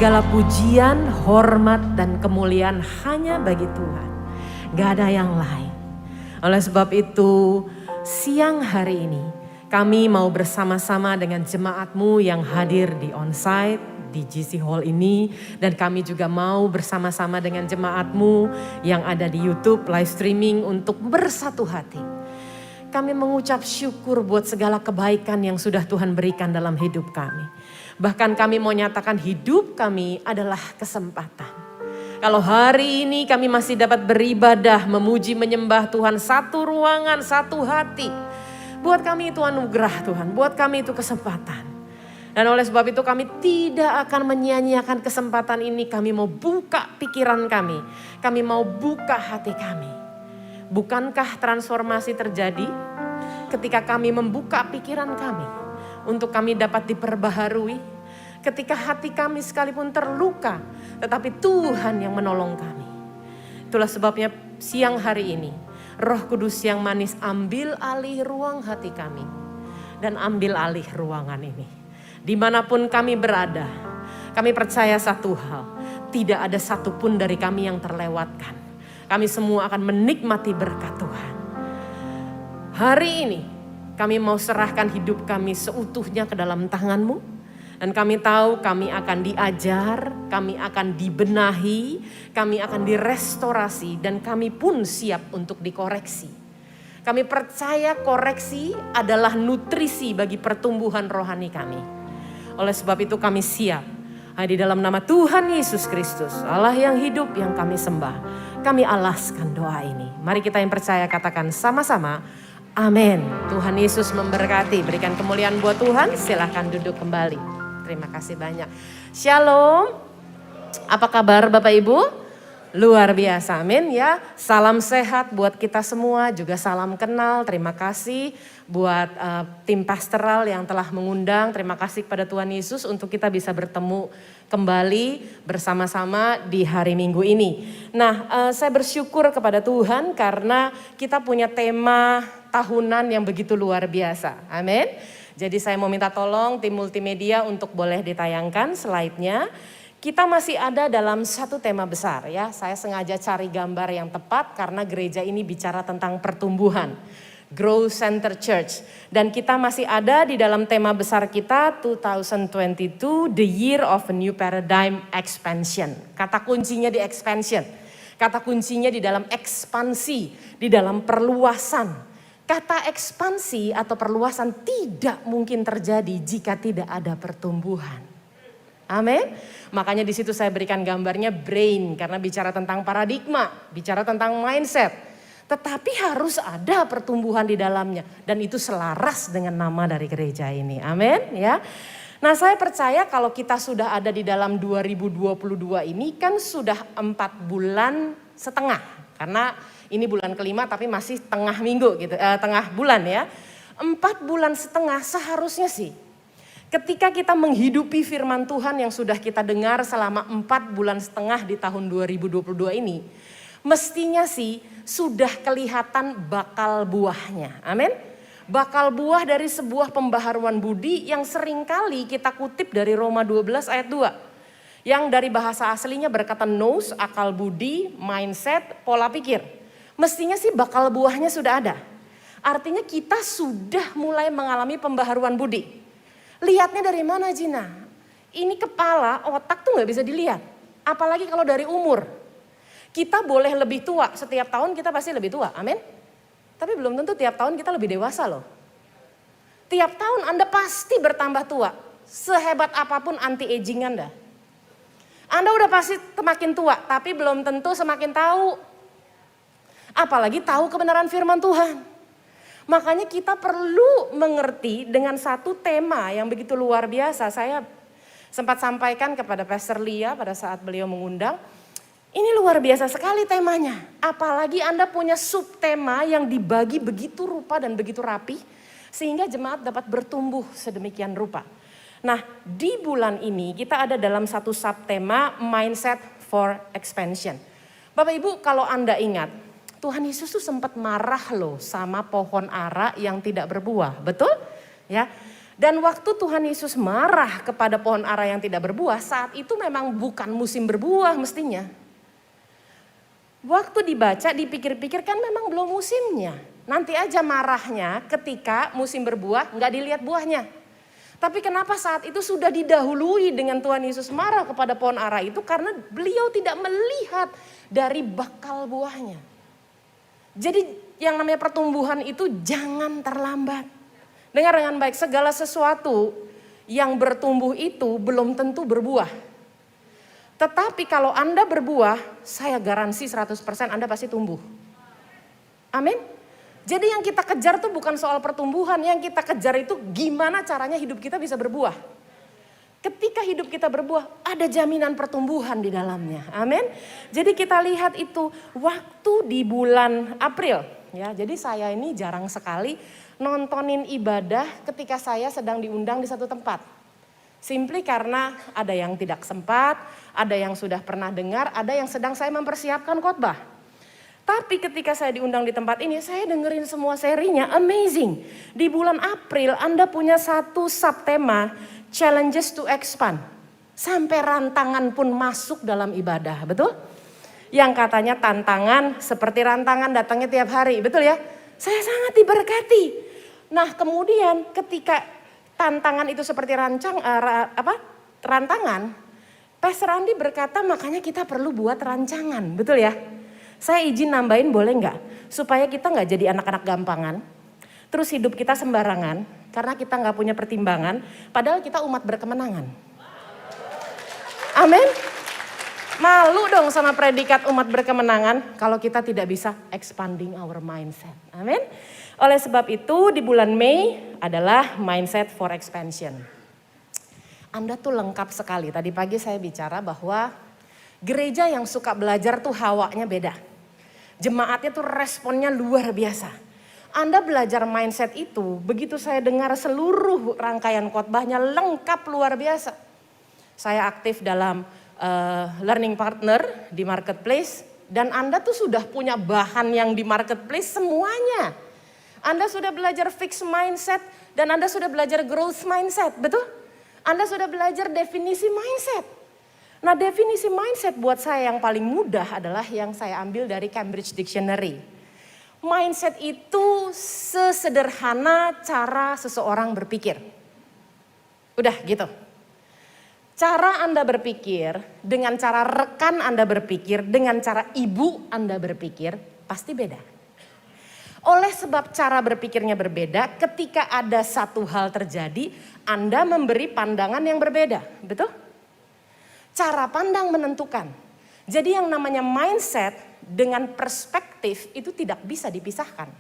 Segala pujian, hormat, dan kemuliaan hanya bagi Tuhan. Gak ada yang lain. Oleh sebab itu, siang hari ini kami mau bersama-sama dengan jemaatmu yang hadir di onsite di GC Hall ini. Dan kami juga mau bersama-sama dengan jemaatmu yang ada di YouTube live streaming untuk bersatu hati. Kami mengucap syukur buat segala kebaikan yang sudah Tuhan berikan dalam hidup kami. Bahkan kami mau nyatakan hidup kami adalah kesempatan. Kalau hari ini kami masih dapat beribadah, memuji, menyembah Tuhan, satu ruangan, satu hati. Buat kami itu anugerah Tuhan, buat kami itu kesempatan. Dan oleh sebab itu kami tidak akan menyia-nyiakan kesempatan ini. Kami mau buka pikiran kami mau buka hati kami. Bukankah transformasi terjadi ketika kami membuka pikiran kami untuk kami dapat diperbaharui? Ketika hati kami sekalipun terluka, tetapi Tuhan yang menolong kami. Itulah sebabnya siang hari ini, Roh Kudus yang manis ambil alih ruang hati kami dan ambil alih ruangan ini. Dimanapun kami berada, kami percaya satu hal, tidak ada satupun dari kami yang terlewatkan. Kami semua akan menikmati berkat Tuhan. Hari ini kami mau serahkan hidup kami seutuhnya ke dalam tangan-Mu. Dan kami tahu kami akan diajar, kami akan dibenahi, kami akan direstorasi, dan kami pun siap untuk dikoreksi. Kami percaya koreksi adalah nutrisi bagi pertumbuhan rohani kami. Oleh sebab itu kami siap. Di dalam nama Tuhan Yesus Kristus, Allah yang hidup yang kami sembah, kami alaskan doa ini. Mari kita yang percaya katakan sama-sama, amin. Tuhan Yesus memberkati, berikan kemuliaan buat Tuhan, silahkan duduk kembali. Terima kasih banyak. Shalom. Apa kabar Bapak Ibu? Luar biasa, amin ya. Salam sehat buat kita semua, juga salam kenal. Terima kasih buat tim pastoral yang telah mengundang. Terima kasih kepada Tuhan Yesus untuk kita bisa bertemu kembali bersama-sama di hari Minggu ini. Nah, saya bersyukur kepada Tuhan karena kita punya tema tahunan yang begitu luar biasa. Amin. Jadi saya mau minta tolong tim multimedia untuk boleh ditayangkan slide-nya. Kita masih ada dalam satu tema besar ya. Saya sengaja cari gambar yang tepat karena gereja ini bicara tentang pertumbuhan. Grow Center Church. Dan kita masih ada di dalam tema besar kita 2022, The Year of a New Paradigm Expansion. Kata kuncinya di expansion. Kata kuncinya di dalam ekspansi, di dalam perluasan. Kata ekspansi atau perluasan tidak mungkin terjadi jika tidak ada pertumbuhan. Amin. Makanya di situ saya berikan gambarnya brain karena bicara tentang paradigma, bicara tentang mindset. Tetapi harus ada pertumbuhan di dalamnya dan itu selaras dengan nama dari gereja ini. Amin ya. Nah, saya percaya kalau kita sudah ada di dalam 2022 ini kan sudah 4 bulan setengah. Karena ini bulan kelima tapi masih tengah minggu gitu, tengah bulan ya. 4 bulan setengah seharusnya sih. Ketika kita menghidupi firman Tuhan yang sudah kita dengar selama 4 bulan setengah di tahun 2022 ini. Mestinya sih sudah kelihatan bakal buahnya. Amin. Bakal buah dari sebuah pembaharuan budi yang seringkali kita kutip dari Roma 12 ayat 2. Yang dari bahasa aslinya berkata nous, akal budi, mindset, pola pikir. Mestinya sih bakal buahnya sudah ada. Artinya kita sudah mulai mengalami pembaharuan budi. Lihatnya dari mana Gina? Ini kepala, otak tuh gak bisa dilihat. Apalagi kalau dari umur. Kita boleh lebih tua, setiap tahun kita pasti lebih tua, amin. Tapi belum tentu tiap tahun kita lebih dewasa loh. Tiap tahun Anda pasti bertambah tua. Sehebat apapun anti-aging Anda. Anda udah pasti semakin tua, tapi belum tentu semakin tahu. Apalagi tahu kebenaran firman Tuhan. Makanya kita perlu mengerti dengan satu tema yang begitu luar biasa. Saya sempat sampaikan kepada Pastor Lia pada saat beliau mengundang. Ini luar biasa sekali temanya. Apalagi Anda punya subtema yang dibagi begitu rupa dan begitu rapi. Sehingga jemaat dapat bertumbuh sedemikian rupa. Nah, di bulan ini kita ada dalam satu subtema mindset for expansion. Bapak Ibu kalau Anda ingat. Tuhan Yesus tuh sempat marah loh sama pohon ara yang tidak berbuah, betul? Ya. Dan waktu Tuhan Yesus marah kepada pohon ara yang tidak berbuah, saat itu memang bukan musim berbuah mestinya. Waktu dibaca, dipikir-pikir kan memang belum musimnya. Nanti aja marahnya ketika musim berbuah, nggak dilihat buahnya. Tapi kenapa saat itu sudah didahului dengan Tuhan Yesus marah kepada pohon ara itu? Karena beliau tidak melihat dari bakal buahnya. Jadi yang namanya pertumbuhan itu jangan terlambat. Dengar dengan baik, segala sesuatu yang bertumbuh itu belum tentu berbuah. Tetapi kalau Anda berbuah, saya garansi 100% Anda pasti tumbuh. Amin. Jadi yang kita kejar tuh bukan soal pertumbuhan, yang kita kejar itu gimana caranya hidup kita bisa berbuah. Ketika hidup kita berbuah, ada jaminan pertumbuhan di dalamnya. Amin. Jadi kita lihat itu waktu di bulan April. Ya, jadi saya ini jarang sekali nontonin ibadah ketika saya sedang diundang di satu tempat. Simply karena ada yang tidak sempat, ada yang sudah pernah dengar, ada yang sedang saya mempersiapkan khotbah. Tapi ketika saya diundang di tempat ini, saya dengerin semua serinya, amazing. Di bulan April Anda punya satu subtema, challenges to expand. Sampai rantangan pun masuk dalam ibadah, betul? Yang katanya tantangan seperti rantangan datangnya tiap hari, betul ya? Saya sangat diberkati. Nah kemudian ketika tantangan itu seperti rantangan, Pastor Andi berkata makanya kita perlu buat rancangan, betul ya? Saya izin nambahin boleh nggak? Supaya kita nggak jadi anak-anak gampangan. Terus hidup kita sembarangan. Karena kita nggak punya pertimbangan. Padahal kita umat berkemenangan. Amin. Malu dong sama predikat umat berkemenangan. Kalau kita tidak bisa expanding our mindset. Amin. Oleh sebab itu di bulan Mei adalah mindset for expansion. Anda tuh lengkap sekali. Tadi pagi saya bicara bahwa gereja yang suka belajar tuh hawanya beda. Jemaatnya tuh responnya luar biasa. Anda belajar mindset itu, begitu saya dengar seluruh rangkaian khotbahnya lengkap luar biasa. Saya aktif dalam learning partner di marketplace. Dan Anda tuh sudah punya bahan yang di marketplace semuanya. Anda sudah belajar fixed mindset dan Anda sudah belajar growth mindset, betul? Anda sudah belajar definisi mindset. Nah definisi mindset buat saya yang paling mudah adalah yang saya ambil dari Cambridge Dictionary. Mindset itu sesederhana cara seseorang berpikir. Udah gitu. Cara Anda berpikir dengan cara rekan Anda berpikir, dengan cara ibu Anda berpikir pasti beda. Oleh sebab cara berpikirnya berbeda, ketika ada satu hal terjadi, Anda memberi pandangan yang berbeda. Betul? Cara pandang menentukan. Jadi yang namanya mindset dengan perspektif itu tidak bisa dipisahkan.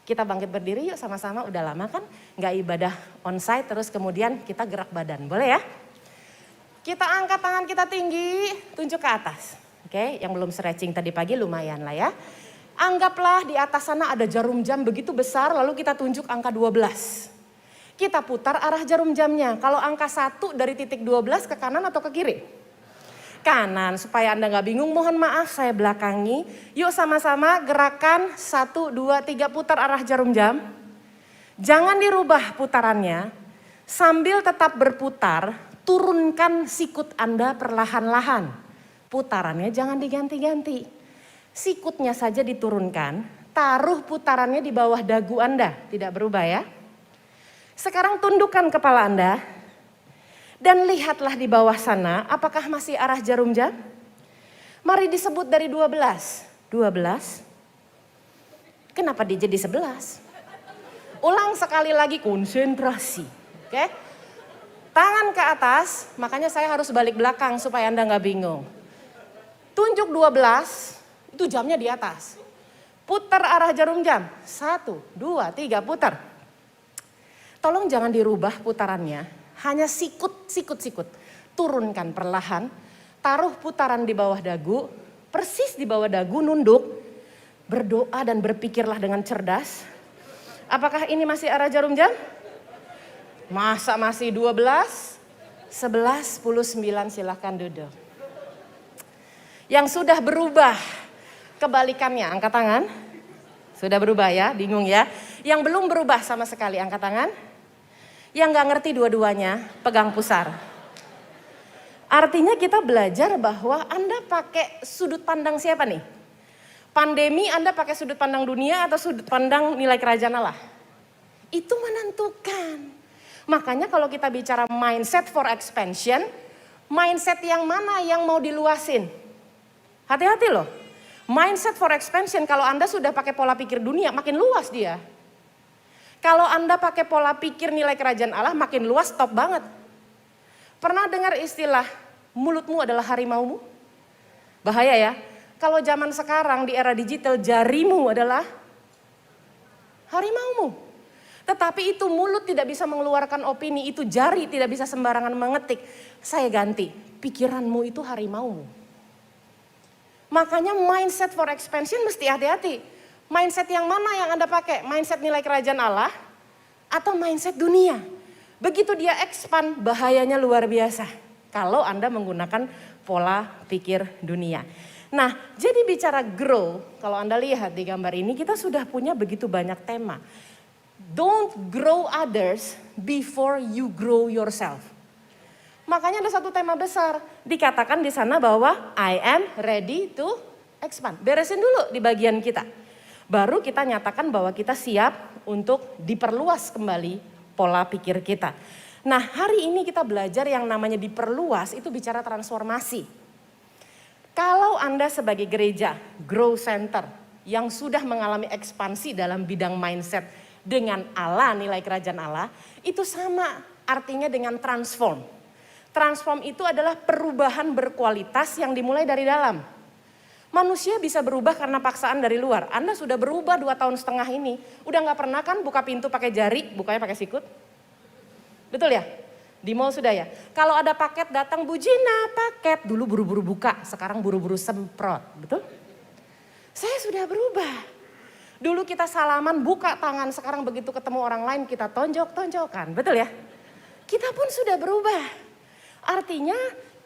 Kita bangkit berdiri yuk sama-sama, udah lama kan gak ibadah onsite terus kemudian kita gerak badan, boleh ya? Kita angkat tangan kita tinggi, tunjuk ke atas. Oke, yang belum stretching tadi pagi lumayan lah ya. Anggaplah di atas sana ada jarum jam begitu besar lalu kita tunjuk angka 12. Kita putar arah jarum jamnya. Kalau angka 1 dari titik 12 ke kanan atau ke kiri? Kanan. Supaya Anda gak bingung, mohon maaf saya belakangi. Yuk sama-sama gerakan 1, 2, 3 putar arah jarum jam. Jangan dirubah putarannya. Sambil tetap berputar, turunkan sikut Anda perlahan-lahan. Putarannya jangan diganti-ganti. Sikutnya saja diturunkan. Taruh putarannya di bawah dagu Anda. Tidak berubah ya. Sekarang tundukkan kepala Anda dan lihatlah di bawah sana apakah masih arah jarum jam. Mari disebut dari 12. 12. Kenapa dia jadi 11? Ulang sekali lagi, konsentrasi. Oke? Tangan ke atas, makanya saya harus balik belakang supaya Anda nggak bingung. Tunjuk 12, itu jamnya di atas. Putar arah jarum jam. 1, 2, 3 putar. Tolong jangan dirubah putarannya, hanya sikut. Turunkan perlahan, taruh putaran di bawah dagu, persis di bawah dagu, nunduk, berdoa dan berpikirlah dengan cerdas. Apakah ini masih arah jarum jam? Masa masih 12? 11, 10, 9 silahkan duduk. Yang sudah berubah, kebalikannya angkat tangan. Sudah berubah ya, bingung ya. Yang belum berubah sama sekali angkat tangan. Yang gak ngerti dua-duanya, pegang pusar. Artinya kita belajar bahwa Anda pakai sudut pandang siapa nih? Pandemi Anda pakai sudut pandang dunia atau sudut pandang nilai kerajaan Allah? Itu menentukan. Makanya kalau kita bicara mindset for expansion, mindset yang mana yang mau diluasin? Hati-hati loh. Mindset for expansion kalau Anda sudah pakai pola pikir dunia makin luas dia. Kalau Anda pakai pola pikir nilai kerajaan Allah makin luas, top banget. Pernah dengar istilah mulutmu adalah harimaumu? Bahaya ya. Kalau zaman sekarang di era digital jarimu adalah harimaumu. Tetapi itu mulut tidak bisa mengeluarkan opini, itu jari tidak bisa sembarangan mengetik. Saya ganti, pikiranmu itu harimaumu. Makanya mindset for expansion mesti hati-hati. Mindset yang mana yang Anda pakai? Mindset nilai kerajaan Allah atau mindset dunia? Begitu dia expand, bahayanya luar biasa. Kalau Anda menggunakan pola pikir dunia. Nah, jadi bicara grow, kalau Anda lihat di gambar ini kita sudah punya begitu banyak tema. Don't grow others before you grow yourself. Makanya ada satu tema besar, dikatakan di sana bahwa I am ready to expand. Beresin dulu di bagian kita. Baru kita nyatakan bahwa kita siap untuk diperluas kembali pola pikir kita. Nah, hari ini kita belajar yang namanya diperluas itu bicara transformasi. Kalau Anda sebagai gereja, grow center yang sudah mengalami ekspansi dalam bidang mindset dengan Allah, nilai kerajaan Allah, itu sama artinya dengan transform. Transform itu adalah perubahan berkualitas yang dimulai dari dalam. Manusia bisa berubah karena paksaan dari luar. Anda sudah berubah 2,5 tahun ini. Udah gak pernah kan buka pintu pakai jari, bukanya pakai sikut? Betul ya? Di mall sudah ya? Kalau ada paket datang, Bu Gina paket. Dulu buru-buru buka, sekarang buru-buru semprot. Betul? Saya sudah berubah. Dulu kita salaman, buka tangan. Sekarang begitu ketemu orang lain kita tonjok-tonjokan. Betul ya? Kita pun sudah berubah. Artinya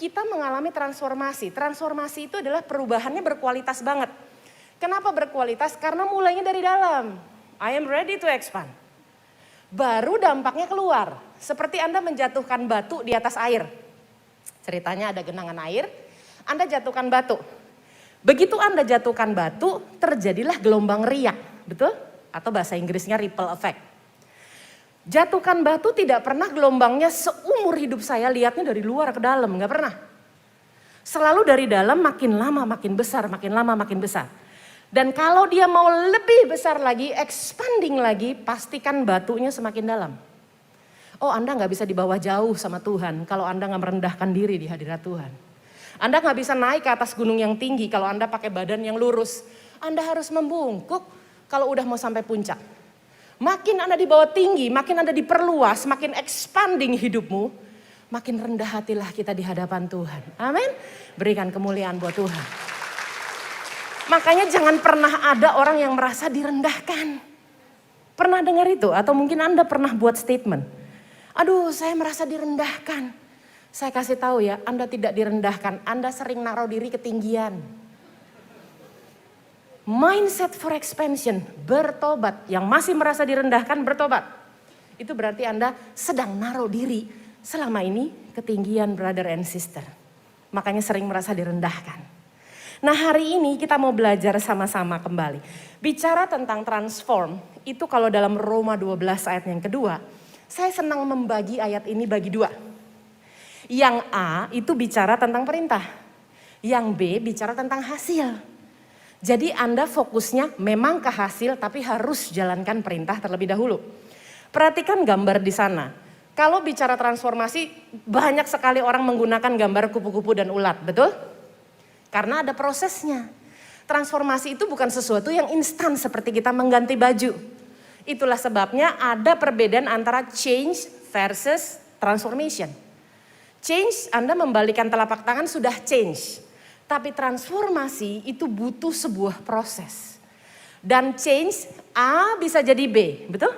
kita mengalami transformasi. Transformasi itu adalah perubahannya berkualitas banget. Kenapa berkualitas? Karena mulainya dari dalam. I am ready to expand. Baru dampaknya keluar. Seperti Anda menjatuhkan batu di atas air. Ceritanya ada genangan air, Anda jatuhkan batu. Begitu Anda jatuhkan batu, terjadilah gelombang riak. Betul? Atau bahasa Inggrisnya ripple effect. Jatuhkan batu tidak pernah gelombangnya seumur hidup saya lihatnya dari luar ke dalam, nggak pernah. Selalu dari dalam makin lama makin besar, makin lama makin besar. Dan kalau dia mau lebih besar lagi, expanding lagi, pastikan batunya semakin dalam. Oh, Anda nggak bisa dibawa jauh sama Tuhan kalau Anda nggak merendahkan diri di hadirat Tuhan. Anda nggak bisa naik ke atas gunung yang tinggi kalau Anda pakai badan yang lurus. Anda harus membungkuk kalau udah mau sampai puncak. Makin Anda dibawa tinggi, makin Anda diperluas, makin expanding hidupmu, makin rendah hatilah kita di hadapan Tuhan. Amin. Berikan kemuliaan buat Tuhan. Makanya jangan pernah ada orang yang merasa direndahkan. Pernah dengar itu? Atau mungkin Anda pernah buat statement. Aduh, saya merasa direndahkan. Saya kasih tahu ya, Anda tidak direndahkan. Anda sering naruh diri ketinggian. Mindset for expansion, bertobat. Yang masih merasa direndahkan, bertobat. Itu berarti Anda sedang naruh diri selama ini ketinggian, brother and sister. Makanya sering merasa direndahkan. Nah, hari ini kita mau belajar sama-sama kembali. Bicara tentang transform, itu kalau dalam Roma 12 ayat yang kedua, saya senang membagi ayat ini bagi dua. Yang A itu bicara tentang perintah. Yang B bicara tentang hasil. Jadi Anda fokusnya memang ke hasil tapi harus jalankan perintah terlebih dahulu. Perhatikan gambar di sana. Kalau bicara transformasi banyak sekali orang menggunakan gambar kupu-kupu dan ulat, betul? Karena ada prosesnya. Transformasi itu bukan sesuatu yang instan seperti kita mengganti baju. Itulah sebabnya ada perbedaan antara change versus transformation. Change, Anda membalikan telapak tangan sudah change. Tapi transformasi itu butuh sebuah proses. Dan change A bisa jadi B, betul?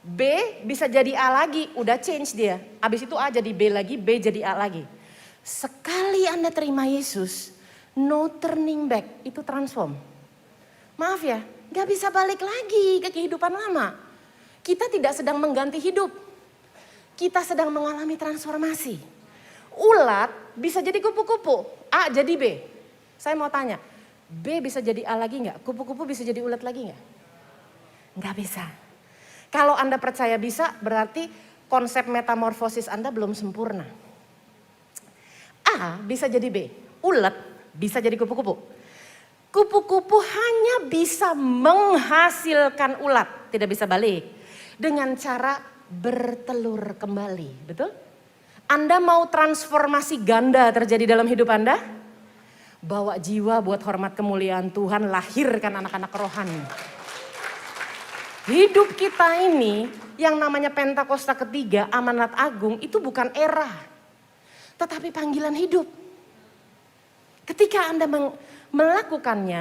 B bisa jadi A lagi, udah change dia. Habis itu A jadi B lagi, B jadi A lagi. Sekali Anda terima Yesus, no turning back, itu transform. Maaf ya, gak bisa balik lagi ke kehidupan lama. Kita tidak sedang mengganti hidup. kita sedang mengalami transformasi. Ulat bisa jadi kupu-kupu, A jadi B. Saya mau tanya, B bisa jadi A lagi nggak? Kupu-kupu bisa jadi ulat lagi nggak? Nggak bisa. Kalau Anda percaya bisa, berarti konsep metamorfosis Anda belum sempurna. A bisa jadi B, ulat bisa jadi kupu-kupu. Kupu-kupu hanya bisa menghasilkan ulat, tidak bisa balik. Dengan cara bertelur kembali, betul? Anda mau transformasi ganda terjadi dalam hidup Anda? Bawa jiwa buat hormat kemuliaan Tuhan, lahirkan anak-anak rohani. Hidup kita ini yang namanya Pentakosta ketiga, amanat agung, itu bukan era. Tetapi panggilan hidup. Ketika Anda melakukannya,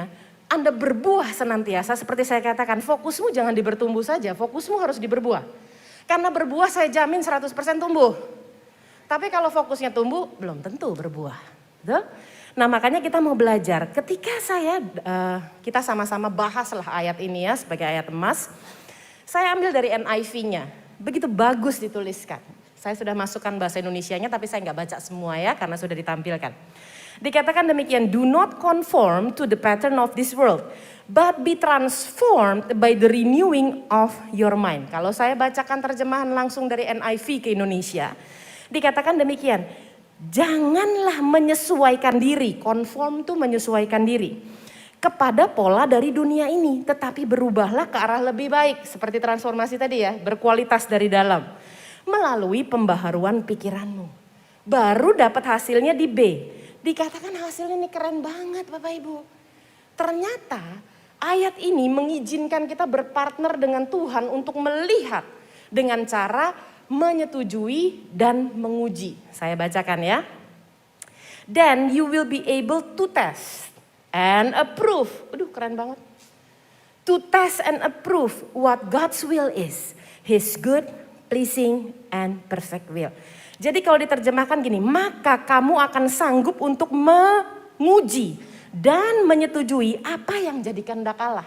Anda berbuah senantiasa. Seperti saya katakan, fokusmu jangan di bertumbuh saja, fokusmu harus di berbuah. Karena berbuah saya jamin 100% tumbuh. Tapi kalau fokusnya tumbuh, belum tentu berbuah. Betul? Nah makanya kita mau belajar. Ketika kita sama-sama bahaslah ayat ini ya sebagai ayat emas. Saya ambil dari NIV-nya. Begitu bagus dituliskan. Saya sudah masukkan bahasa Indonesianya tapi saya nggak baca semua ya karena sudah ditampilkan. Dikatakan demikian, do not conform to the pattern of this world, but be transformed by the renewing of your mind. Kalau saya bacakan terjemahan langsung dari NIV ke Indonesia, dikatakan demikian, janganlah menyesuaikan diri, conform itu menyesuaikan diri, kepada pola dari dunia ini, tetapi berubahlah ke arah lebih baik, seperti transformasi tadi ya, berkualitas dari dalam. Melalui pembaharuan pikiranmu. Baru dapat hasilnya di B. Dikatakan hasilnya ini keren banget Bapak Ibu. Ternyata ayat ini mengizinkan kita berpartner dengan Tuhan untuk melihat dengan cara menyetujui dan menguji. Saya bacakan ya. Then you will be able to test and approve. Aduh keren banget. To test and approve what God's will is. His good, pleasing, and perfect will. Jadi kalau diterjemahkan gini, maka kamu akan sanggup untuk menguji dan menyetujui apa yang jadi kehendak Allah.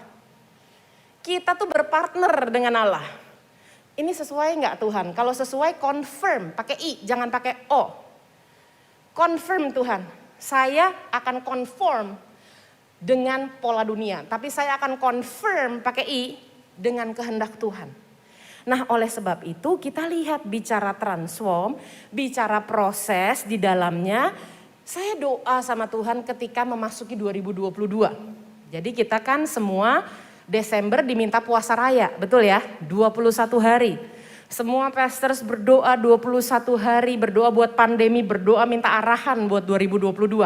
Kita tuh berpartner dengan Allah. Ini sesuai nggak Tuhan? Kalau sesuai confirm, pakai I, jangan pakai O. Confirm Tuhan, saya akan conform dengan pola dunia. Tapi saya akan confirm pakai I dengan kehendak Tuhan. Nah oleh sebab itu kita lihat bicara transform, bicara proses di dalamnya. Saya doa sama Tuhan ketika memasuki 2022. Jadi kita kan semua Desember diminta puasa raya, betul ya? 21 hari. Semua pastors berdoa 21 hari, berdoa buat pandemi, berdoa minta arahan buat 2022.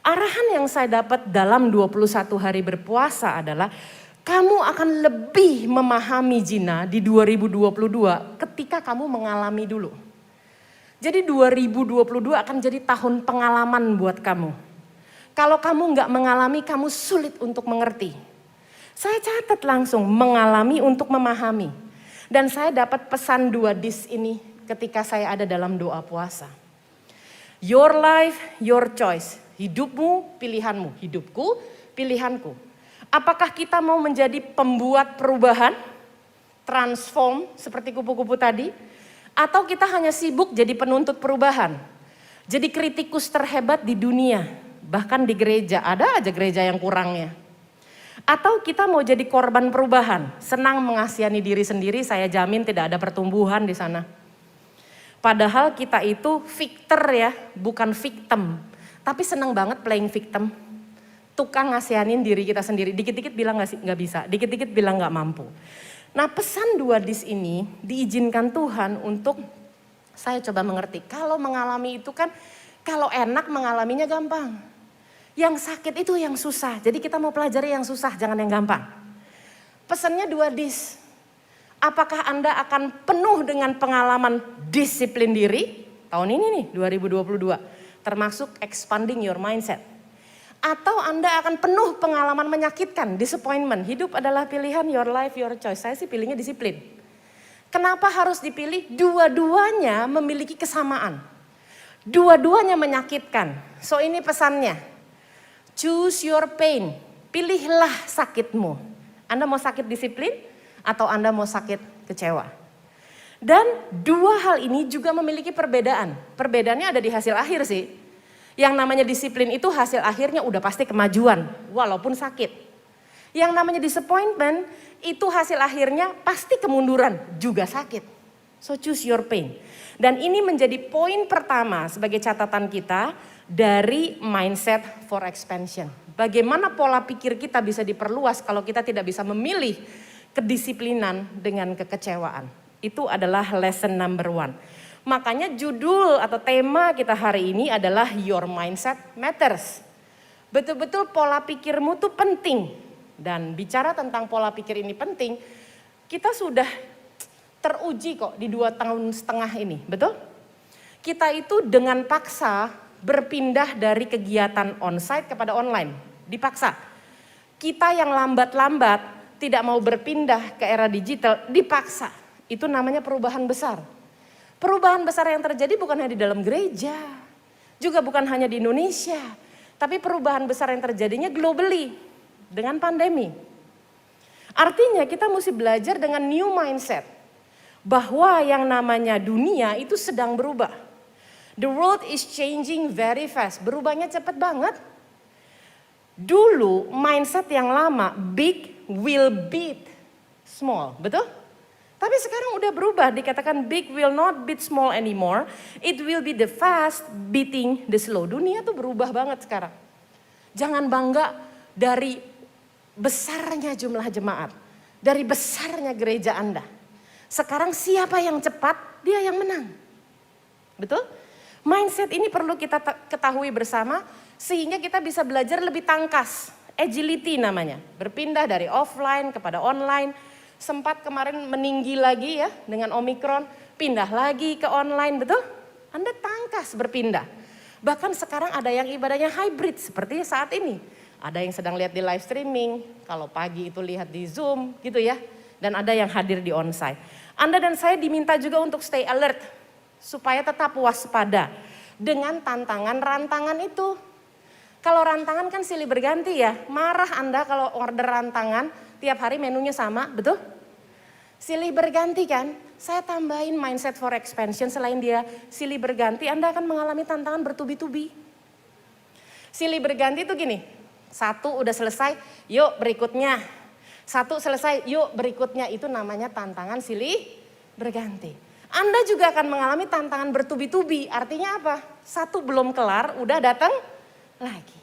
Arahan yang saya dapat dalam 21 hari berpuasa adalah kamu akan lebih memahami zina di 2022 ketika kamu mengalami dulu. Jadi 2022 akan jadi tahun pengalaman buat kamu. Kalau kamu nggak mengalami, kamu sulit untuk mengerti. Saya catat langsung mengalami untuk memahami. Dan saya dapat pesan 2 dis ini ketika saya ada dalam doa puasa. Your life, your choice. Hidupmu, pilihanmu. Hidupku, pilihanku. Apakah kita mau menjadi pembuat perubahan, transform seperti kupu-kupu tadi? Atau kita hanya sibuk jadi penuntut perubahan? Jadi kritikus terhebat di dunia, bahkan di gereja, ada aja gereja yang kurangnya. Atau kita mau jadi korban perubahan, senang mengasihani diri sendiri, saya jamin tidak ada pertumbuhan di sana. Padahal kita itu victor ya, bukan victim. Tapi senang banget playing victim. Tukang ngasihanin diri kita sendiri, dikit-dikit bilang nggak bisa, dikit-dikit bilang nggak mampu. Nah pesan 2 dis ini diizinkan Tuhan untuk saya coba mengerti. Kalau mengalami itu kan, kalau enak mengalaminya gampang. Yang sakit itu yang susah, jadi kita mau pelajari yang susah, jangan yang gampang. Pesannya 2 dis. Apakah Anda akan penuh dengan pengalaman disiplin diri? Tahun ini nih 2022, termasuk expanding your mindset. Atau Anda akan penuh pengalaman menyakitkan, disappointment. Hidup adalah pilihan, your life, your choice. Saya sih pilihnya disiplin. Kenapa harus dipilih? Dua-duanya memiliki kesamaan. Dua-duanya menyakitkan. So ini pesannya. Choose your pain. Pilihlah sakitmu. Anda mau sakit disiplin atau Anda mau sakit kecewa? Dan dua hal ini juga memiliki perbedaan. Perbedaannya ada di hasil akhir sih. Yang namanya disiplin itu hasil akhirnya udah pasti kemajuan, walaupun sakit. Yang namanya disappointment itu hasil akhirnya pasti kemunduran, juga sakit. So choose your pain. Dan ini menjadi poin pertama sebagai catatan kita dari mindset for expansion. Bagaimana pola pikir kita bisa diperluas kalau kita tidak bisa memilih kedisiplinan dengan kekecewaan. Itu adalah lesson number 1. Makanya judul atau tema kita hari ini adalah Your Mindset Matters. Betul-betul pola pikirmu tuh penting. Dan bicara tentang pola pikir ini penting, kita sudah teruji kok di 2,5 tahun ini, betul? Kita itu dengan paksa berpindah dari kegiatan onsite kepada online, dipaksa. Kita yang lambat-lambat tidak mau berpindah ke era digital, dipaksa. Itu namanya perubahan besar. Perubahan besar yang terjadi bukan hanya di dalam gereja, juga bukan hanya di Indonesia, tapi perubahan besar yang terjadinya globally dengan pandemi. Artinya kita mesti belajar dengan new mindset, bahwa yang namanya dunia itu sedang berubah. The world is changing very fast, berubahnya cepat banget. Dulu mindset yang lama, big will beat small, betul? Tapi sekarang udah berubah, dikatakan big will not beat small anymore. It will be the fast beating the slow. Dunia tuh berubah banget sekarang. Jangan bangga dari besarnya jumlah jemaat, dari besarnya gereja Anda. Sekarang siapa yang cepat, dia yang menang. Betul? Mindset ini perlu kita ketahui bersama sehingga kita bisa belajar lebih tangkas. Agility namanya, berpindah dari offline kepada online. Sempat kemarin meninggi lagi ya dengan Omikron, pindah lagi ke online, betul? Anda tangkas berpindah. Bahkan sekarang ada yang ibadahnya hybrid seperti saat ini. Ada yang sedang lihat di live streaming, kalau pagi itu lihat di Zoom gitu ya. Dan ada yang hadir di onsite. Anda dan saya diminta juga untuk stay alert supaya tetap waspada dengan tantangan rantangan itu. Kalau rantangan kan silih berganti ya, marah Anda kalau order rantangan tiap hari menunya sama, betul? Silih berganti kan, saya tambahin mindset for expansion selain dia silih berganti, Anda akan mengalami tantangan bertubi-tubi. Silih berganti itu gini, satu udah selesai, yuk berikutnya. Satu selesai, yuk berikutnya, itu namanya tantangan silih berganti. Anda juga akan mengalami tantangan bertubi-tubi, artinya apa? Satu belum kelar, udah datang lagi.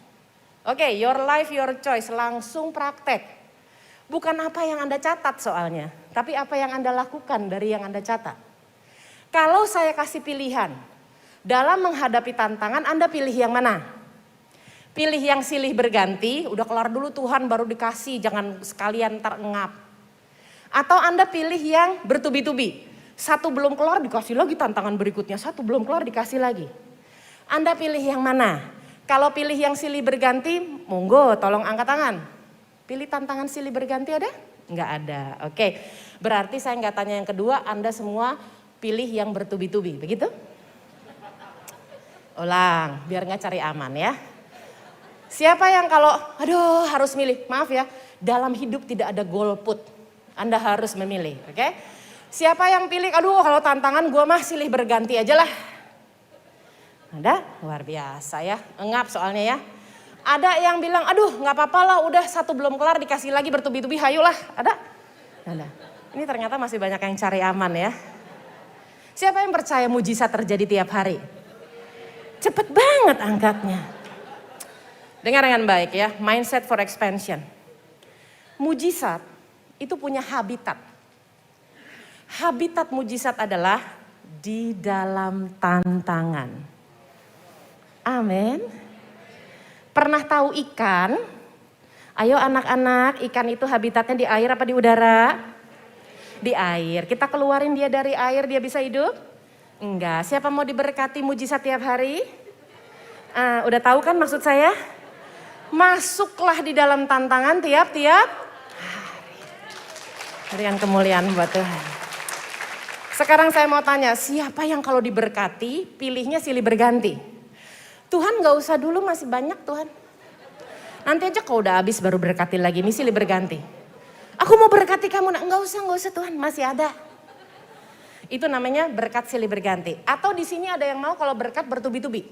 Oke, your life, your choice, langsung praktek. Bukan apa yang Anda catat soalnya, tapi apa yang Anda lakukan dari yang Anda catat. Kalau saya kasih pilihan, dalam menghadapi tantangan Anda pilih yang mana? Pilih yang silih berganti, udah kelar dulu Tuhan baru dikasih, jangan sekalian terengap. Atau Anda pilih yang bertubi-tubi, satu belum kelar dikasih lagi tantangan berikutnya, satu belum kelar dikasih lagi. Anda pilih yang mana? Kalau pilih yang silih berganti, monggo tolong angkat tangan. Pilih tantangan silih berganti ada? Enggak ada. Oke, berarti saya nggak tanya yang kedua, Anda semua pilih yang bertubi-tubi, begitu? Ulang, biar nggak cari aman ya. Siapa yang kalau, aduh harus milih, maaf ya, dalam hidup tidak ada golput. Anda harus memilih, oke? Siapa yang pilih, aduh kalau tantangan gue mah silih berganti aja lah. Ada? Luar biasa ya, engap soalnya ya. Ada yang bilang, aduh nggak apa-apa lah, udah satu belum kelar dikasih lagi bertubi-tubi, hayulah. Ada? Ada. Ini ternyata masih banyak yang cari aman ya. Siapa yang percaya mujizat terjadi tiap hari? Cepet banget angkatnya. Dengar dengan baik ya, mindset for expansion. Mujizat itu punya habitat. Habitat mujizat adalah di dalam tantangan. Amin. Pernah tahu ikan? Ayo anak-anak, ikan itu habitatnya di air apa di udara? Di air. Kita keluarin dia dari air, dia bisa hidup? Enggak. Siapa mau diberkati mujizat tiap hari? Udah tahu kan maksud saya? Masuklah di dalam tantangan tiap-tiap hari. Berikan kemuliaan buat Tuhan. Sekarang saya mau tanya, siapa yang kalau diberkati pilihnya silih berganti? Tuhan gak usah dulu, masih banyak Tuhan. Nanti aja kalau udah habis baru berkati lagi, ini silih berganti. Aku mau berkati kamu, gak usah Tuhan, masih ada. Itu namanya berkat silih berganti. Atau di sini ada yang mau kalau berkat bertubi-tubi.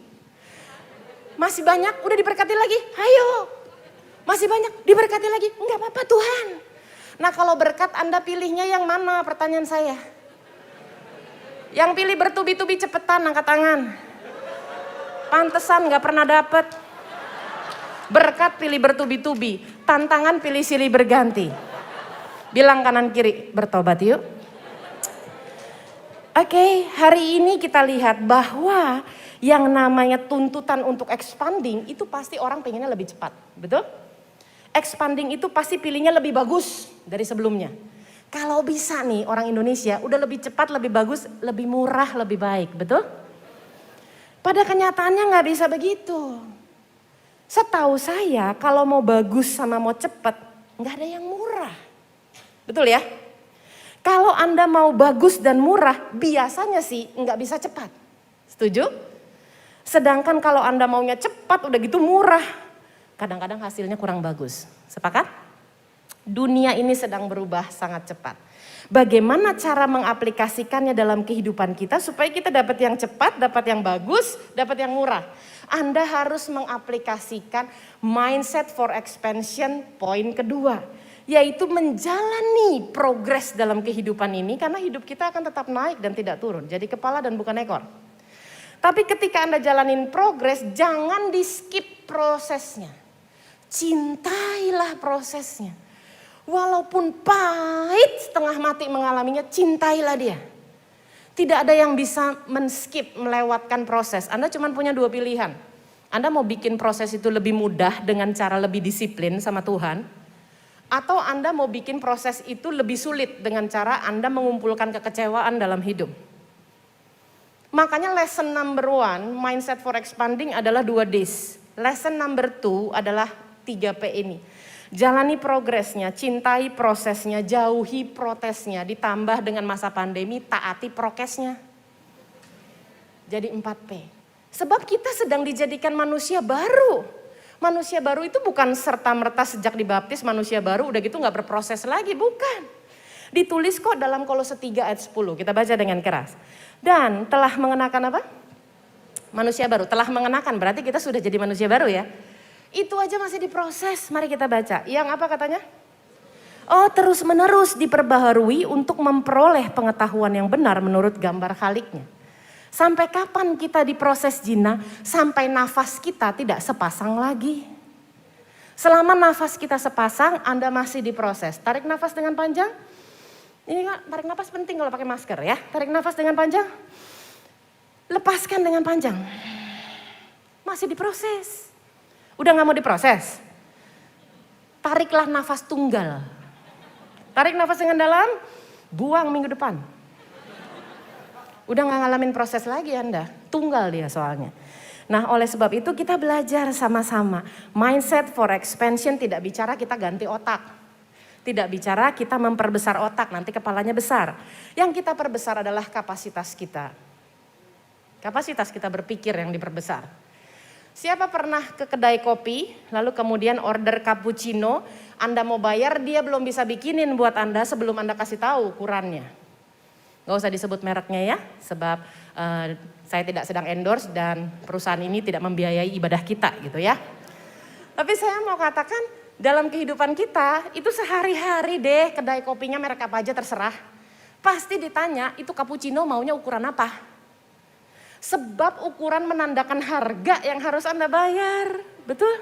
Masih banyak, udah diberkati lagi, ayo. Masih banyak, diberkati lagi, enggak apa-apa Tuhan. Nah kalau berkat Anda pilihnya yang mana, pertanyaan saya. Yang pilih bertubi-tubi cepetan angkat tangan. Pantesan gak pernah dapet. Berkat pilih bertubi-tubi, tantangan pilih silih berganti. Bilang kanan kiri, bertobat yuk. Oke, hari ini kita lihat bahwa yang namanya tuntutan untuk expanding itu pasti orang pengennya lebih cepat, betul? Expanding itu pasti pilihnya lebih bagus dari sebelumnya. Kalau bisa nih orang Indonesia udah lebih cepat, lebih bagus, lebih murah, lebih baik, betul? Pada kenyataannya nggak bisa begitu. Setahu saya kalau mau bagus sama mau cepat nggak ada yang murah. Betul ya? Kalau Anda mau bagus dan murah biasanya sih nggak bisa cepat. Setuju? Sedangkan kalau Anda maunya cepat udah gitu murah. Kadang-kadang hasilnya kurang bagus. Sepakat? Dunia ini sedang berubah sangat cepat. Bagaimana cara mengaplikasikannya dalam kehidupan kita supaya kita dapat yang cepat, dapat yang bagus, dapat yang murah. Anda harus mengaplikasikan mindset for expansion poin kedua. Yaitu menjalani progres dalam kehidupan ini karena hidup kita akan tetap naik dan tidak turun. Jadi kepala dan bukan ekor. Tapi ketika Anda jalanin progres jangan di skip prosesnya. Cintailah prosesnya. Walaupun pahit setengah mati mengalaminya, cintailah dia. Tidak ada yang bisa men-skip, melewatkan proses. Anda cuma punya dua pilihan. Anda mau bikin proses itu lebih mudah dengan cara lebih disiplin sama Tuhan. Atau Anda mau bikin proses itu lebih sulit dengan cara Anda mengumpulkan kekecewaan dalam hidup. Makanya lesson number 1, mindset for expanding adalah 2Ds. Lesson number 2 adalah 3P ini. Jalani progresnya, cintai prosesnya, jauhi protesnya, ditambah dengan masa pandemi, taati prokesnya. Jadi 4P. Sebab kita sedang dijadikan manusia baru. Manusia baru itu bukan serta-merta sejak dibaptis manusia baru udah gitu gak berproses lagi, bukan. Ditulis kok dalam Kolose 3 ayat 10, kita baca dengan keras. Dan telah mengenakan apa? Manusia baru, telah mengenakan berarti kita sudah jadi manusia baru ya. Itu aja masih diproses, mari kita baca. Yang apa katanya? Oh terus menerus diperbaharui untuk memperoleh pengetahuan yang benar menurut gambar Khaliknya. Sampai kapan kita diproses zina? Sampai nafas kita tidak sepasang lagi. Selama nafas kita sepasang, Anda masih diproses. Tarik nafas dengan panjang. Ini kan tarik nafas penting kalau pakai masker ya. Tarik nafas dengan panjang. Lepaskan dengan panjang. Masih diproses. Udah gak mau diproses? Tariklah nafas tunggal. Tarik nafas dengan dalam, buang minggu depan. Udah gak ngalamin proses lagi Anda, tunggal dia soalnya. Nah oleh sebab itu kita belajar sama-sama. Mindset for expansion tidak bicara kita ganti otak. Tidak bicara kita memperbesar otak, nanti kepalanya besar. Yang kita perbesar adalah kapasitas kita. Kapasitas kita berpikir yang diperbesar. Siapa pernah ke kedai kopi, lalu kemudian order cappuccino, Anda mau bayar, dia belum bisa bikinin buat Anda sebelum Anda kasih tahu ukurannya. Gak usah disebut mereknya ya, sebab saya tidak sedang endorse dan perusahaan ini tidak membiayai ibadah kita gitu ya. Tapi saya mau katakan dalam kehidupan kita itu sehari-hari deh kedai kopinya merek apa aja terserah. Pasti ditanya itu cappuccino maunya ukuran apa. Sebab ukuran menandakan harga yang harus Anda bayar, betul?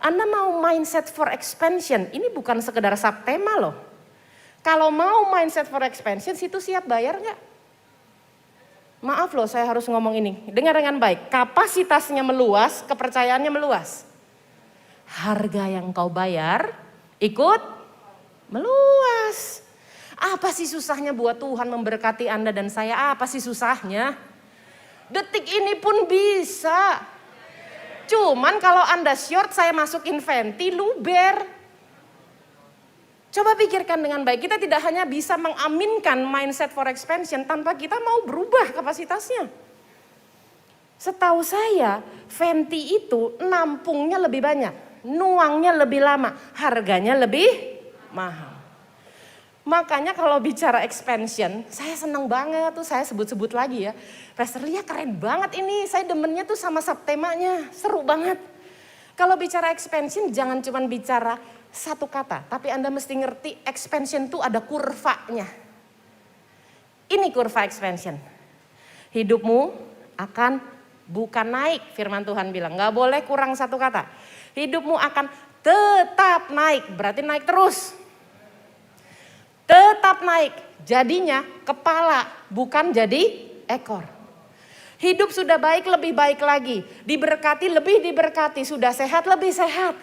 Anda mau mindset for expansion, ini bukan sekedar subtema loh. Kalau mau mindset for expansion, situ siap bayar nggak? Maaf loh saya harus ngomong ini, dengar dengan baik. Kapasitasnya meluas, kepercayaannya meluas. Harga yang kau bayar ikut meluas. Apa sih susahnya buat Tuhan memberkati Anda dan saya? Apa sih susahnya? Detik ini pun bisa. Cuman kalau Anda short saya masukin venti luber. Coba pikirkan dengan baik. Kita tidak hanya bisa mengaminkan mindset for expansion tanpa kita mau berubah kapasitasnya. Setahu saya venti itu nampungnya lebih banyak. Nuangnya lebih lama. Harganya lebih mahal. Makanya kalau bicara expansion, saya senang banget tuh, saya sebut-sebut lagi ya. Pastor Lia keren banget ini, saya demennya tuh sama subtemanya, seru banget. Kalau bicara expansion jangan cuma bicara satu kata, tapi Anda mesti ngerti expansion tuh ada kurvanya. Ini kurva expansion. Hidupmu akan bukan naik, firman Tuhan bilang, gak boleh kurang satu kata. Hidupmu akan tetap naik, berarti naik terus. Tetap naik, jadinya kepala bukan jadi ekor. Hidup sudah baik lebih baik lagi, diberkati lebih diberkati, sudah sehat lebih sehat,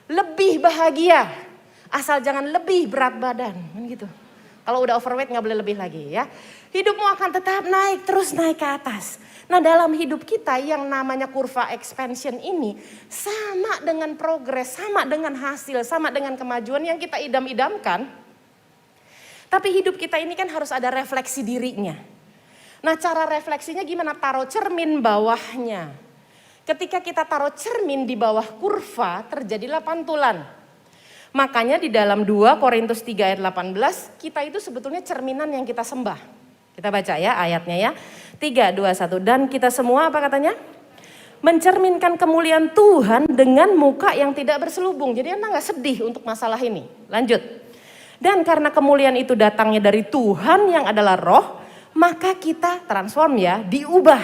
lebih bahagia. Asal jangan lebih berat badan, kan gitu. Kalau udah overweight nggak boleh lebih lagi ya. Hidupmu akan tetap naik, terus naik ke atas. Nah dalam hidup kita yang namanya kurva expansion ini sama dengan progres, sama dengan hasil, sama dengan kemajuan yang kita idam-idamkan. Tapi hidup kita ini kan harus ada refleksi dirinya. Nah cara refleksinya gimana? Taruh cermin bawahnya. Ketika kita taruh cermin di bawah kurva terjadilah pantulan. Makanya di dalam 2 Korintus 3 ayat 18 kita itu sebetulnya cerminan yang kita sembah. Kita baca ya ayatnya ya. 3, 2, 1. Dan kita semua apa katanya? Mencerminkan kemuliaan Tuhan dengan muka yang tidak berselubung. Jadi Anda gak sedih untuk masalah ini. Lanjut. Dan karena kemuliaan itu datangnya dari Tuhan yang adalah roh, maka kita transform ya, diubah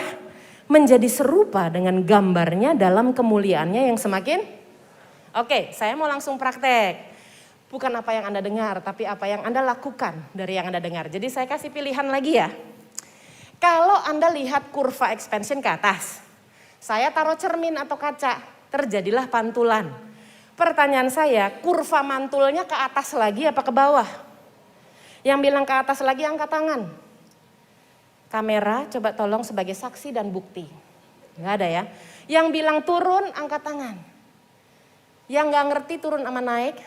menjadi serupa dengan gambarnya dalam kemuliaannya yang semakin. Oke, saya mau langsung praktek. Bukan apa yang Anda dengar, tapi apa yang Anda lakukan dari yang Anda dengar. Jadi saya kasih pilihan lagi ya. Kalau Anda lihat kurva expansion ke atas, saya taruh cermin atau kaca, terjadilah pantulan. Pertanyaan saya, kurva mantulnya ke atas lagi apa ke bawah? Yang bilang ke atas lagi angkat tangan. Kamera coba tolong sebagai saksi dan bukti. Gak ada ya. Yang bilang turun angkat tangan. Yang gak ngerti turun sama naik.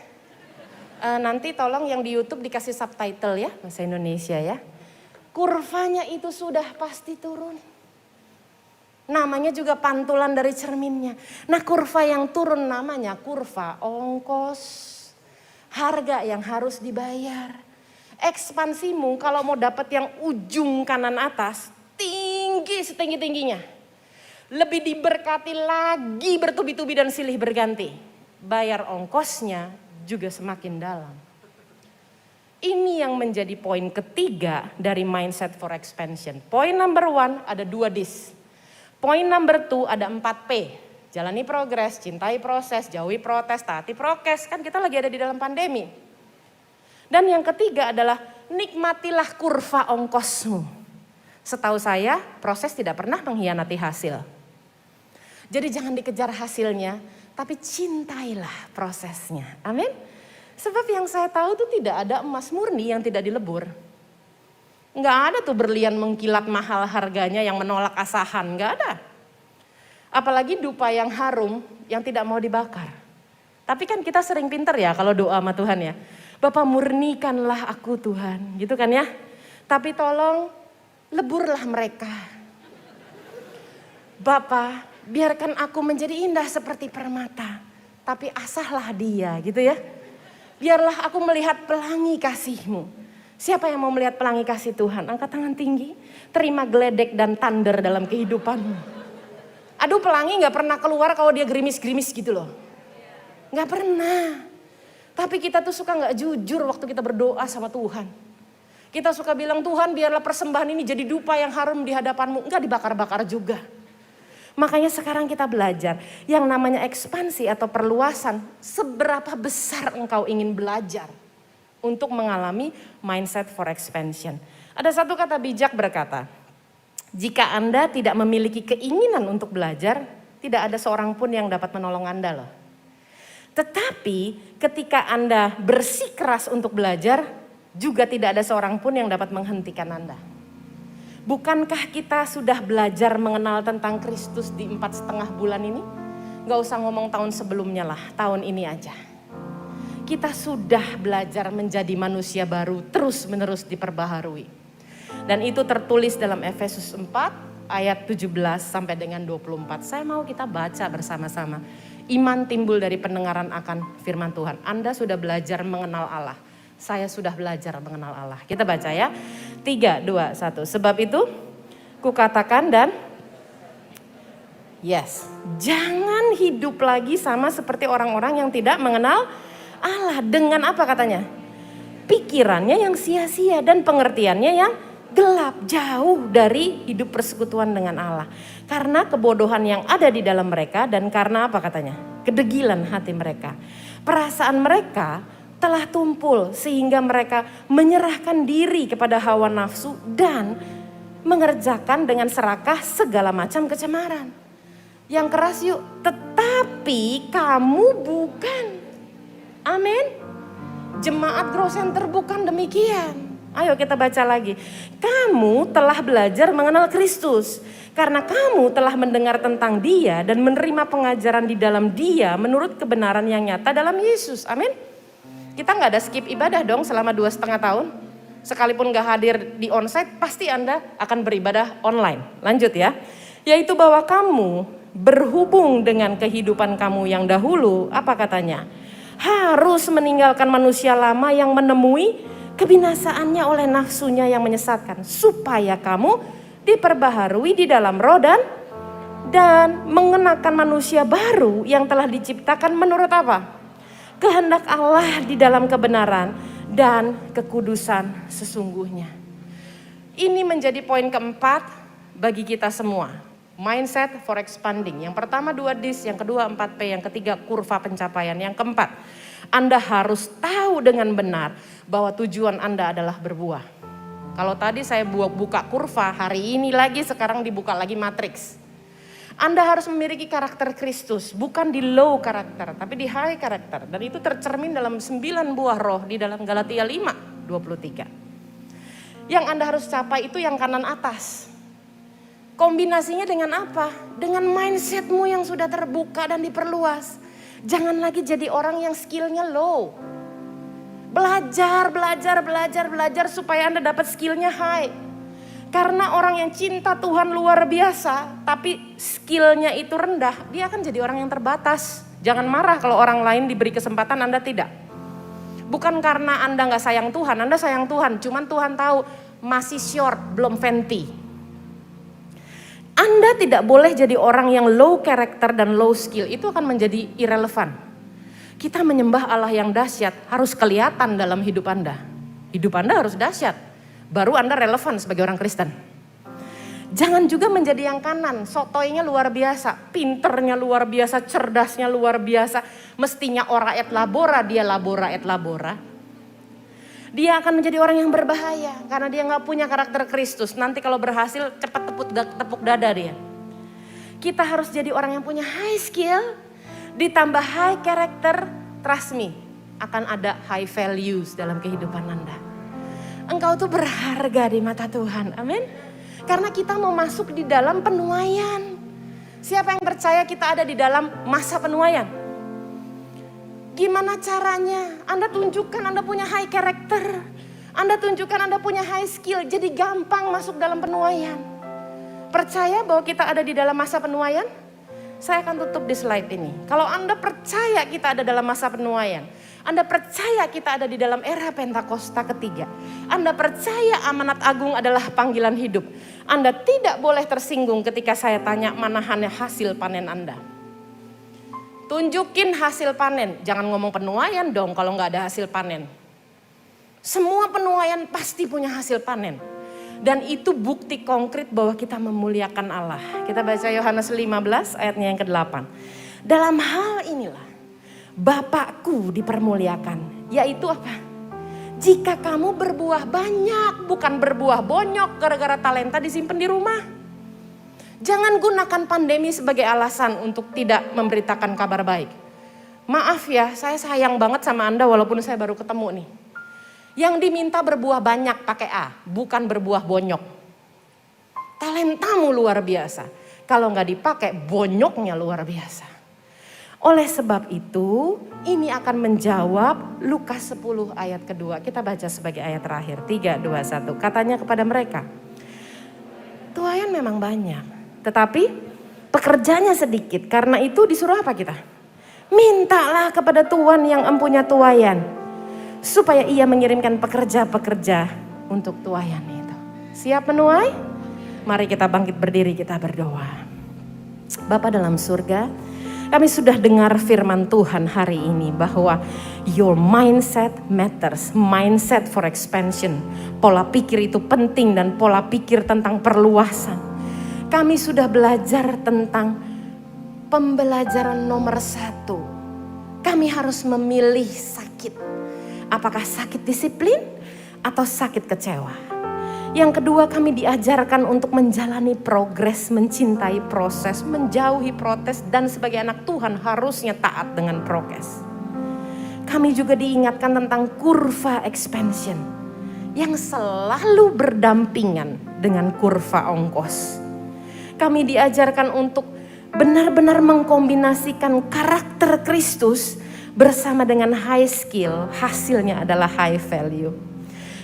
Nanti tolong yang di YouTube dikasih subtitle ya, bahasa Indonesia ya. Kurvanya itu sudah pasti turun. Namanya juga pantulan dari cerminnya. Nah kurva yang turun namanya kurva ongkos. Harga yang harus dibayar. Ekspansimu kalau mau dapat yang ujung kanan atas. Tinggi setinggi-tingginya. Lebih diberkati lagi bertubi-tubi dan silih berganti. Bayar ongkosnya juga semakin dalam. Ini yang menjadi poin ketiga dari mindset for expansion. Poin number 1 ada 2 dis. Poin number 2 ada 4P. Jalani progres, cintai proses, jauhi protes, taati prokes. Kan kita lagi ada di dalam pandemi. Dan yang ketiga adalah nikmatilah kurva ongkosmu. Setahu saya proses tidak pernah mengkhianati hasil. Jadi jangan dikejar hasilnya, tapi cintailah prosesnya. Amin. Sebab yang saya tahu tuh tidak ada emas murni yang tidak dilebur. Nggak ada tuh berlian mengkilat mahal harganya yang menolak asahan, nggak ada. Apalagi dupa yang harum yang tidak mau dibakar. Tapi kan kita sering pinter ya kalau doa sama Tuhan ya. Bapa murnikanlah aku Tuhan, gitu kan ya. Tapi tolong leburlah mereka. Bapa biarkan aku menjadi indah seperti permata. Tapi asahlah dia gitu ya. Biarlah aku melihat pelangi kasih-Mu. Siapa yang mau melihat pelangi kasih Tuhan? Angkat tangan tinggi. Terima geledek dan thunder dalam kehidupanmu. Aduh pelangi gak pernah keluar kalau dia gerimis-gerimis gitu loh. Gak pernah. Tapi kita tuh suka gak jujur waktu kita berdoa sama Tuhan. Kita suka bilang Tuhan biarlah persembahan ini jadi dupa yang harum di hadapan-Mu. Enggak dibakar-bakar juga. Makanya sekarang kita belajar. Yang namanya ekspansi atau perluasan. Seberapa besar engkau ingin belajar. Untuk mengalami mindset for expansion. Ada satu kata bijak berkata, jika Anda tidak memiliki keinginan untuk belajar, tidak ada seorang pun yang dapat menolong Anda loh. Tetapi ketika Anda bersikeras untuk belajar, juga tidak ada seorang pun yang dapat menghentikan Anda. Bukankah kita sudah belajar mengenal tentang Kristus di 4,5 bulan ini? Gak usah ngomong tahun sebelumnya lah, tahun ini aja. Kita sudah belajar menjadi manusia baru terus menerus diperbaharui. Dan itu tertulis dalam Efesus 4 ayat 17 sampai dengan 24. Saya mau kita baca bersama-sama. Iman timbul dari pendengaran akan firman Tuhan. Anda sudah belajar mengenal Allah. saya sudah belajar mengenal Allah. Kita baca ya. 3, 2, 1. Sebab itu kukatakan dan jangan hidup lagi sama seperti orang-orang yang tidak mengenal Allah. Dengan apa katanya? Pikirannya yang sia-sia dan pengertiannya yang gelap, jauh dari hidup persekutuan dengan Allah. Karena kebodohan yang ada di dalam mereka dan karena apa katanya? Kedegilan hati mereka. Perasaan mereka telah tumpul sehingga mereka menyerahkan diri kepada hawa nafsu dan mengerjakan dengan serakah segala macam kecemaran. Yang keras yuk, tetapi kamu bukan. Amin. Jemaat Grow Center bukan demikian. Ayo kita baca lagi. Kamu telah belajar mengenal Kristus. Karena kamu telah mendengar tentang Dia dan menerima pengajaran di dalam Dia menurut kebenaran yang nyata dalam Yesus. Amin. Kita gak ada skip ibadah dong selama 2,5 tahun. Sekalipun gak hadir di onsite, pasti Anda akan beribadah online. Lanjut ya. Yaitu bahwa kamu berhubung dengan kehidupan kamu yang dahulu, apa katanya? Harus meninggalkan manusia lama yang menemui kebinasaannya oleh nafsunya yang menyesatkan. Supaya kamu diperbaharui di dalam roh dan mengenakan manusia baru yang telah diciptakan menurut apa? Kehendak Allah di dalam kebenaran dan kekudusan sesungguhnya. Ini menjadi poin keempat bagi kita semua. Mindset for expanding. Yang pertama 2Ds, yang kedua 4P, yang ketiga kurva pencapaian. Yang keempat, Anda harus tahu dengan benar bahwa tujuan Anda adalah berbuah. Kalau tadi saya buka kurva, hari ini lagi sekarang dibuka lagi matriks. Anda harus memiliki karakter Kristus, bukan di low karakter, tapi di high karakter. Dan itu tercermin dalam 9 buah roh di dalam Galatia 5:23. Yang Anda harus capai itu yang kanan atas. Kombinasinya dengan apa? Dengan mindsetmu yang sudah terbuka dan diperluas. Jangan lagi jadi orang yang skillnya low. Belajar supaya Anda dapat skillnya high. Karena orang yang cinta Tuhan luar biasa, tapi skillnya itu rendah, dia akan jadi orang yang terbatas. Jangan marah kalau orang lain diberi kesempatan, Anda tidak. Bukan karena Anda gak sayang Tuhan, Anda sayang Tuhan. Cuman Tuhan tahu masih short, belum venti. Anda tidak boleh jadi orang yang low character dan low skill, itu akan menjadi irrelevant. Kita menyembah Allah yang dahsyat, harus kelihatan dalam hidup Anda. Hidup Anda harus dahsyat. Baru Anda relevan sebagai orang Kristen. Jangan juga menjadi yang kanan, sotoynya luar biasa, pinternya luar biasa, cerdasnya luar biasa. Mestinya ora et labora, dia labora et labora. Dia akan menjadi orang yang berbahaya karena dia gak punya karakter Kristus. Nanti kalau berhasil cepat tepuk dada dia. Kita harus jadi orang yang punya high skill, ditambah high character, trust me, akan ada high values dalam kehidupan Anda. Engkau tuh berharga di mata Tuhan, amin. Karena kita mau masuk di dalam penuaian. Siapa yang percaya kita ada di dalam masa penuaian? Gimana caranya? Anda tunjukkan Anda punya high character. Anda tunjukkan Anda punya high skill. Jadi gampang masuk dalam penuaian. Percaya bahwa kita ada di dalam masa penuaian? Saya akan tutup di slide ini. Kalau Anda percaya kita ada dalam masa penuaian, Anda percaya kita ada di dalam era Pentakosta ketiga, Anda percaya amanat agung adalah panggilan hidup, Anda tidak boleh tersinggung ketika saya tanya mana hasil panen Anda. Tunjukin hasil panen, jangan ngomong penuaian dong kalau nggak ada hasil panen. Semua penuaian pasti punya hasil panen. Dan itu bukti konkret bahwa kita memuliakan Allah. Kita baca Yohanes 15 ayatnya yang ke-8. Dalam hal inilah Bapakku dipermuliakan. Yaitu apa? Jika kamu berbuah banyak, bukan berbuah bonyok gara-gara talenta disimpan di rumah. Jangan gunakan pandemi sebagai alasan untuk tidak memberitakan kabar baik. Maaf ya, saya sayang banget sama Anda walaupun saya baru ketemu nih. Yang diminta berbuah banyak pakai A, bukan berbuah bonyok. Talentamu luar biasa. Kalau nggak dipakai, bonyoknya luar biasa. Oleh sebab itu, ini akan menjawab Lukas 10 ayat kedua. Kita baca sebagai ayat terakhir. 3, 2, 1. Katanya kepada mereka, tuaian memang banyak, tetapi pekerjanya sedikit. Karena itu disuruh apa kita? Mintalah kepada Tuhan yang empunya tuaian supaya ia mengirimkan pekerja-pekerja untuk tuaian itu. Siap menuai? Mari kita bangkit berdiri, kita berdoa. Bapa dalam surga, kami sudah dengar firman Tuhan hari ini bahwa your mindset matters, mindset for expansion. Pola pikir itu penting dan pola pikir tentang perluasan. Kami sudah belajar tentang pembelajaran nomor 1. Kami harus memilih sakit. Apakah sakit disiplin atau sakit kecewa? Yang kedua, kami diajarkan untuk menjalani progres, mencintai proses, menjauhi protes, dan sebagai anak Tuhan harusnya taat dengan progres. Kami juga diingatkan tentang kurva expansion yang selalu berdampingan dengan kurva ongkos. Kami diajarkan untuk benar-benar mengkombinasikan karakter Kristus bersama dengan high skill, hasilnya adalah high value.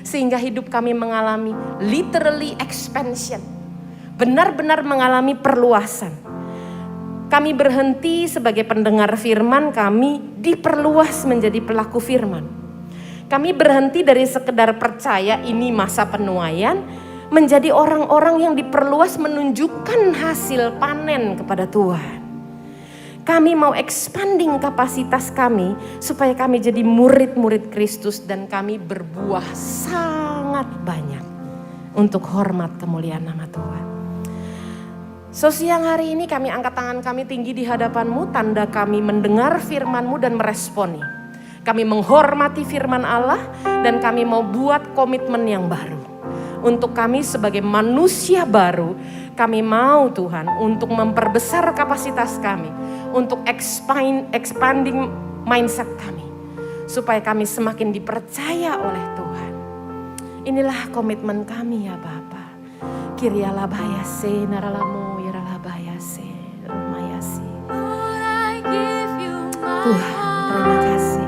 Sehingga hidup kami mengalami literally expansion. Benar-benar mengalami perluasan. Kami berhenti sebagai pendengar firman, kami diperluas menjadi pelaku firman. Kami berhenti dari sekedar percaya ini masa penuaian, menjadi orang-orang yang diperluas menunjukkan hasil panen kepada Tuhan. Kami mau expanding kapasitas kami supaya kami jadi murid-murid Kristus dan kami berbuah sangat banyak untuk hormat kemuliaan nama Tuhan. So siang hari ini kami angkat tangan kami tinggi di hadapan-Mu, tanda kami mendengar firman-Mu dan meresponi. Kami menghormati firman Allah dan kami mau buat komitmen yang baru. Untuk kami sebagai manusia baru, kami mau Tuhan untuk memperbesar kapasitas kami, untuk expanding mindset kami, supaya kami semakin dipercaya oleh Tuhan. Inilah komitmen kami ya Bapa. Kirialabayase naralamu yaralabayase lumayasi. Tuhan, terima kasih.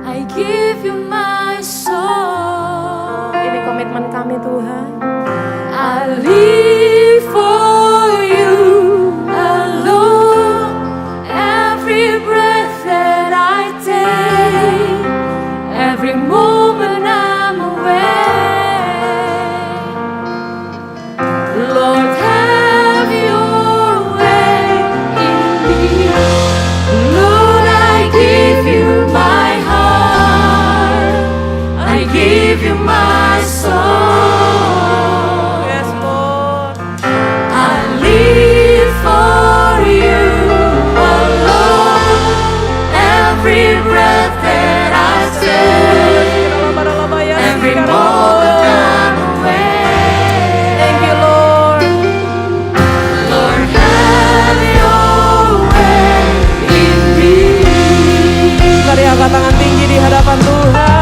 I give you my soul. Ini komitmen kami Tuhan. I live for you alone. Every breath that I take, every moment I'm awake. Lord, have your way in me. Lord, I give you my heart. I give you my soul. Angkat tangan tinggi di hadapan Tuhan.